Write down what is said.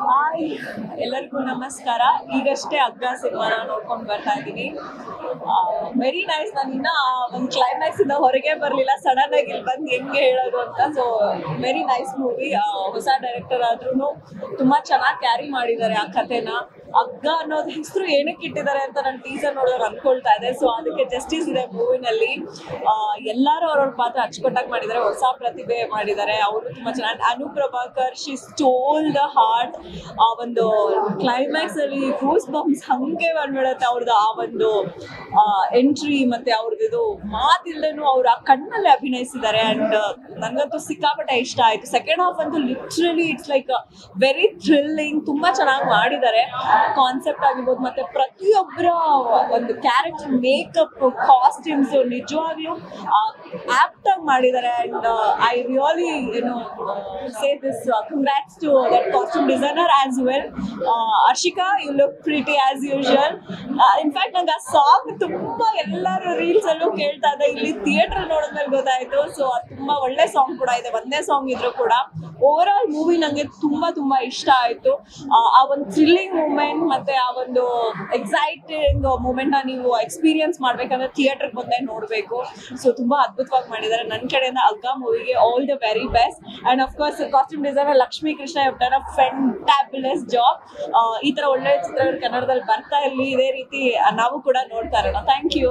Hi, ಎಲ್ಲರಿಗೂ ನಮಸ್ಕಾರ. ಈಗಷ್ಟೇ ಅಗ್ಗ ಸಿನಿಮಾನ ನೋಡ್ಕೊಂಡು ಬರ್ತಾ ಇದ್ದೀನಿ. Very nice. ನಾನು ಇನ್ನ ಒಂದು ಕ್ಲೈಮ್ಯಾಕ್ಸ್ ಇಂದ ಹೊರಗೆ ಬರಲಿಲ್ಲ. ಸಡನ್ ಆಗಿ ಇಲ್ಲಿ ಬಂದು ಹೆಂಗೆ ಹೇಳೋದು ಅಂತ. So very nice movie. ಹೊಸ ಡೈರೆಕ್ಟರ್ ಆದ್ರೂ ತುಂಬಾ ಚೆನ್ನಾಗಿ ಕ್ಯಾರಿ ಮಾಡಿದ್ದಾರೆ ಆ ಕಥೆನ. ಅಗ್ಗ ಅನ್ನೋದು ಹೆಸರು ಏನಕ್ಕೆ ಇಟ್ಟಿದ್ದಾರೆ ಅಂತ ನಾನು ಟೀಸರ್ ನೋಡಿದ್ರೆ ಅನ್ಕೊಳ್ತಾ ಇದೆ. ಸೊ ಅದಕ್ಕೆ ಜಸ್ಟಿಸ್ ಇದೆ ಮೂವಿನಲ್ಲಿ. ಎಲ್ಲರೂ ಅವ್ರವ್ರ ಪಾತ್ರ ಅಚ್ಚುಕಟ್ಟಾಗಿ ಮಾಡಿದ್ದಾರೆ. ಹೊಸ ಪ್ರತಿಭೆ ಮಾಡಿದ್ದಾರೆ. ಅವರು ತುಂಬಾ ಚೆನ್ನಾಗಿ. Anu Prabhakar, she stole the heart. ಆ ಒಂದು ಕ್ಲೈಮ್ಯಾಕ್ಸ್ ಅಲ್ಲಿ ಗೂಸ್ ಬಂಪ್ಸ್ ಹಂಗೆ ಬಂದ್ಬಿಡುತ್ತೆ ಅವ್ರದ್ದು ಆ ಒಂದು ಎಂಟ್ರಿ. ಮತ್ತೆ ಅವ್ರದ್ದು ಮಾತಿಲ್ದೇನು ಅವ್ರು ಆ ಕಣ್ಣಲ್ಲಿ ಅಭಿನಯಿಸಿದ್ದಾರೆ. ಅಂಡ್ ನನಗಂತೂ ಸಿಕ್ಕಾಪಟ್ಟೆ ಇಷ್ಟ ಆಯ್ತು. ಸೆಕೆಂಡ್ ಹಾಫ್ ಅಂತೂ literally it's like very thrilling. ತುಂಬಾ ಚೆನ್ನಾಗಿ ಮಾಡಿದ್ದಾರೆ. ಕಾನ್ಸೆಪ್ಟ್ ಆಗಿರ್ಬೋದು, ಮತ್ತೆ ಪ್ರತಿಯೊಬ್ಬರ ಒಂದು ಕ್ಯಾರೆಕ್ಟರ್, ಮೇಕಪ್, ಕಾಸ್ಟ್ಯೂಮ್ಸ್ ನಿಜವಾಗ್ಲೂ ಆಪ್ಟ್ ಆಗಿ ಮಾಡಿದ್ದಾರೆ. And I really say this congrats to that costume designer as well. Arshika, you look pretty as usual. In fact ನಂಗೆ ಆ ಸಾಂಗ್ ತುಂಬಾ ಎಲ್ಲರೂ ರೀಲ್ಸ್ ಅಲ್ಲೂ ಕೇಳ್ತಾ ಇದ್ದೆ. ಇಲ್ಲಿ ಥಿಯೇಟರ್ ನೋಡಿದ್ಮೇಲೆ ಗೊತ್ತಾಯ್ತು. ಸೊ ಅದು ತುಂಬಾ ಒಳ್ಳೆ ಸಾಂಗ್ ಕೂಡ ಇದೆ. ಒಂದೇ ಸಾಂಗ್ ಇದ್ರು ಕೂಡ ಓವರ್ ಆಲ್ ಮೂವಿ ನಂಗೆ ತುಂಬಾ ತುಂಬಾ ಇಷ್ಟ ಆಯ್ತು. ಆ ಒಂದು ಥ್ರಿಲ್ಲಿಂಗ್ ಮೂಮೆಂಟ್ ಮತ್ತೆ ಆ ಒಂದು ಎಕ್ಸೈಟಿಂಗ್ ಮೂಮೆಂಟ್ ನ ನೀವು ಎಕ್ಸ್ಪೀರಿಯನ್ಸ್ ಮಾಡ್ಬೇಕಂದ್ರೆ ಥಿಯೇಟರ್ ಬಂದೇ ನೋಡ್ಬೇಕು. ಸೊ ತುಂಬಾ ಅದ್ಭುತವಾಗಿ ಮಾಡಿದ್ದಾರೆ. ನನ್ನ ಕಡೆಯಿಂದ ಅಗ್ಗ ಮೂವಿಗೆ all the very best. And of course costume designer Lakshmi Krishna have done a fantabulous job. ಈ ತರ ಒಳ್ಳೆ ಚಿತ್ರಗಳು ಕನ್ನಡದಲ್ಲಿ ಬರ್ತಾ ಇರಲಿ. ಇದೇ ರೀತಿ ನಾವು ಕೂಡ ನೋಡ್ತಾ ಇರೋಣ. Thank you.